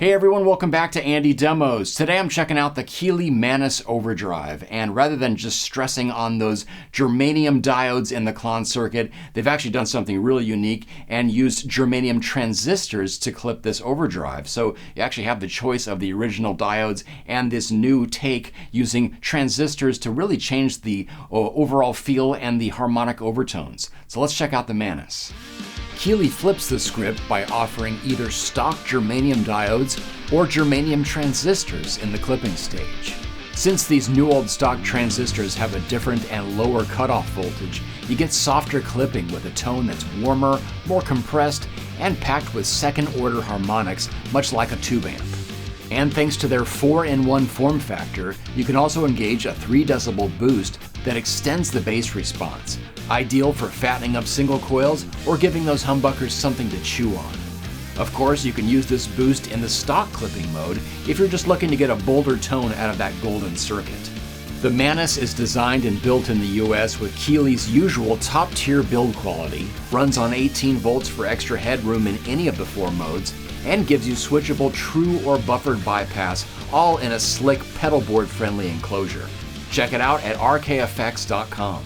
Hey everyone, welcome back to AndyDemos. Today I'm checking out the Keeley Manis Overdrive, and rather than just stressing on those germanium diodes in the clon circuit, they've actually done something really unique and used germanium transistors to clip this overdrive. So you actually have the choice of the original diodes and this new take using transistors to really change the overall feel and the harmonic overtones. So let's check out the Manis. Keeley flips the script by offering either stock germanium diodes or germanium transistors in the clipping stage. Since these new old stock transistors have a different and lower cutoff voltage, you get softer clipping with a tone that's warmer, more compressed, and packed with second-order harmonics, much like a tube amp. And thanks to their 4-in-1 form factor, you can also engage a 3 decibel boost that extends the bass response, ideal for fattening up single coils or giving those humbuckers something to chew on. Of course, you can use this boost in the stock clipping mode if you're just looking to get a bolder tone out of that golden circuit. The Manis is designed and built in the US with Keeley's usual top-tier build quality, runs on 18 volts for extra headroom in any of the 4 modes, and gives you switchable true or buffered bypass, all in a slick pedalboard-friendly enclosure. Check it out at rkfx.com.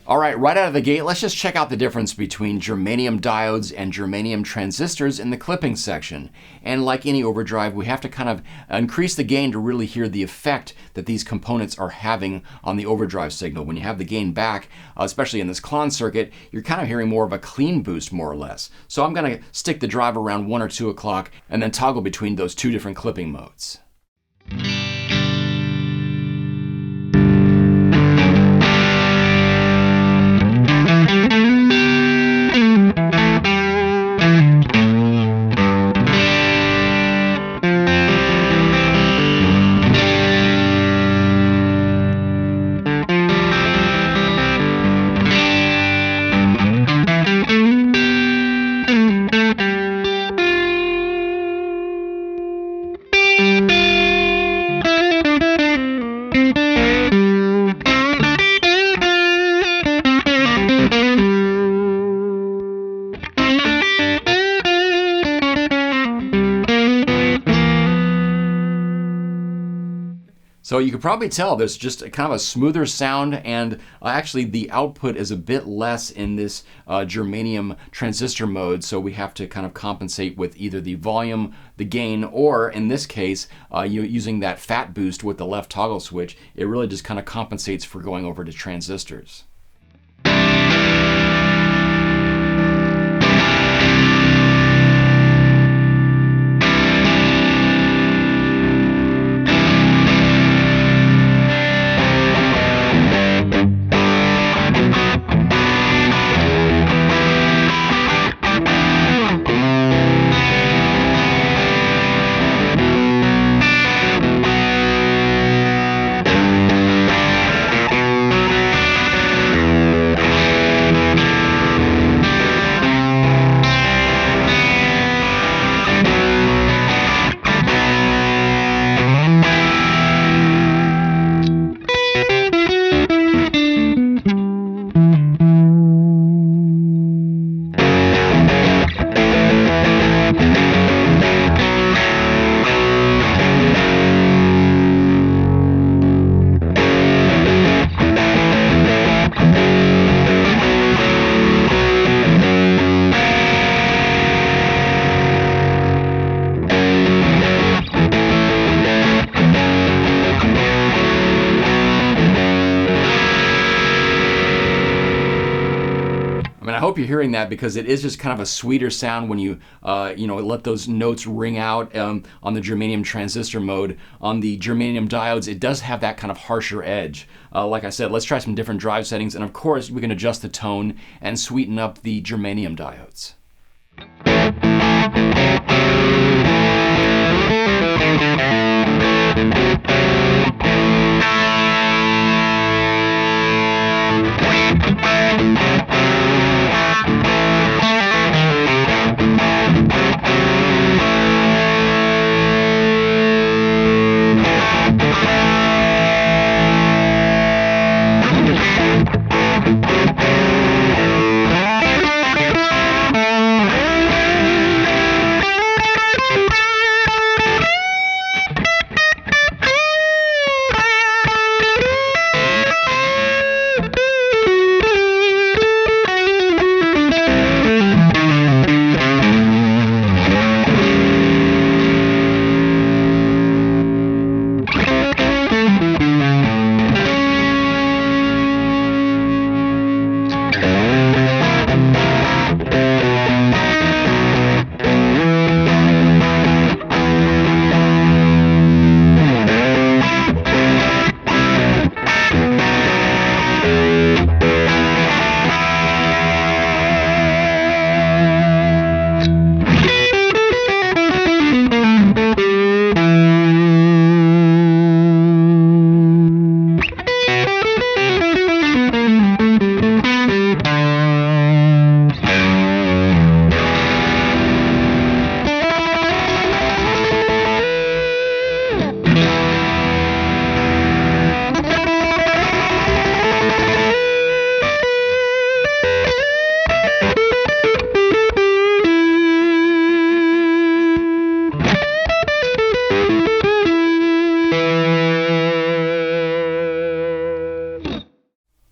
All right, right out of the gate, let's just check out the difference between germanium diodes and germanium transistors in the clipping section. And like any overdrive, we have to kind of increase the gain to really hear the effect that these components are having on the overdrive signal. When you have the gain back, especially in this clon circuit, you're kind of hearing more of a clean boost, more or less. So I'm going to stick the drive around 1 or 2 o'clock and then toggle between those 2 different clipping modes. So you can probably tell there's just kind of a smoother sound, and actually the output is a bit less in this germanium transistor mode, so we have to kind of compensate with either the volume, the gain, or in this case, using that fat boost with the left toggle switch. It really just kind of compensates for going over to transistors. I hope you're hearing that, because it is just kind of a sweeter sound when you let those notes ring out on the germanium transistor mode. On the germanium diodes, it does have that kind of harsher edge. Like I said, let's try some different drive settings, and of course we can adjust the tone and sweeten up the germanium diodes.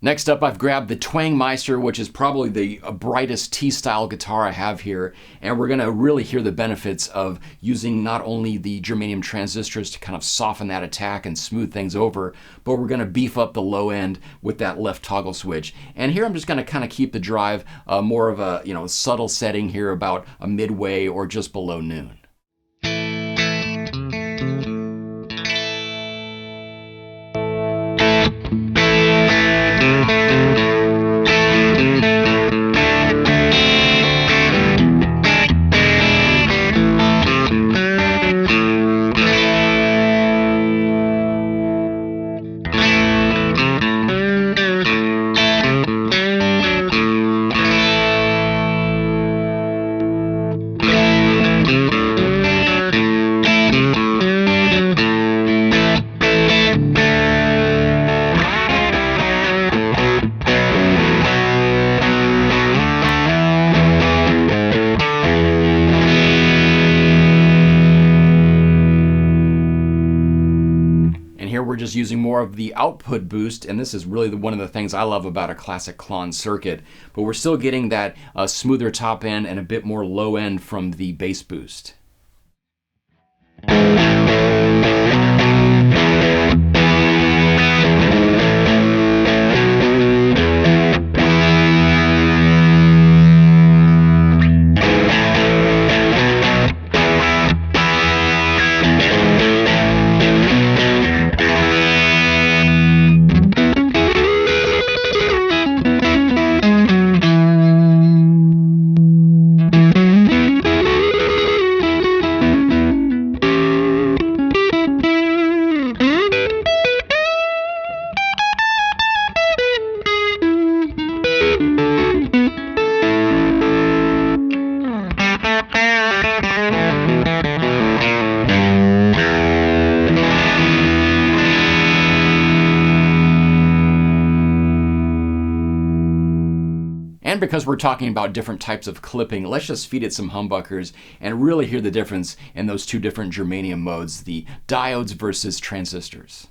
Next up, I've grabbed the Twangmeister, which is probably the brightest T-style guitar I have here, and we're gonna really hear the benefits of using not only the germanium transistors to kind of soften that attack and smooth things over, but we're gonna beef up the low end with that left toggle switch. And here I'm just gonna kind of keep the drive more of a subtle setting here, about a midway or just below noon. We're just using more of the output boost, and this is really one of the things I love about a classic Klon circuit, but we're still getting that smoother top end and a bit more low end from the bass boost. And because we're talking about different types of clipping, let's just feed it some humbuckers and really hear the difference in those two different germanium modes, the diodes versus transistors.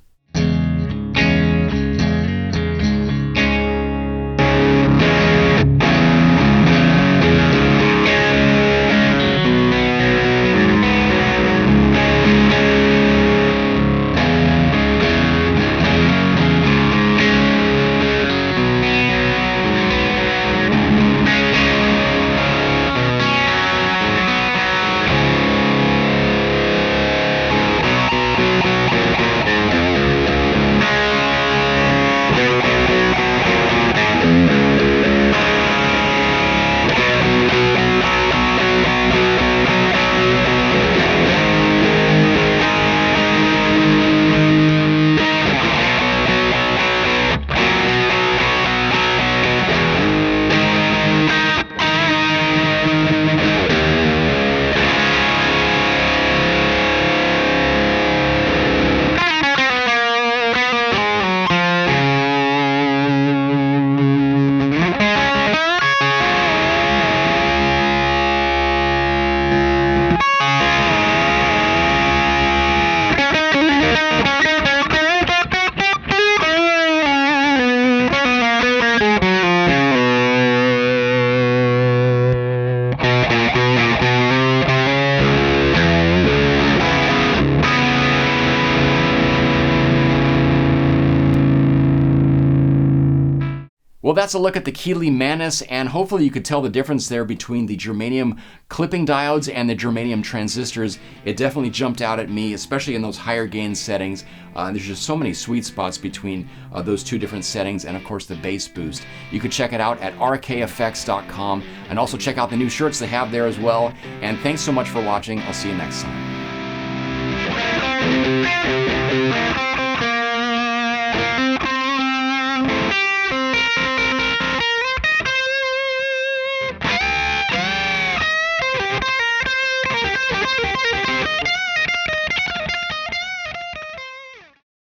Well, that's a look at the Keeley Manis, and hopefully you could tell the difference there between the germanium clipping diodes and the germanium transistors. It definitely jumped out at me, especially in those higher gain settings. There's just so many sweet spots between those two different settings, and of course the bass boost. You could check it out at rkeffects.com, and also check out the new shirts they have there as well. And thanks so much for watching. I'll see you next time.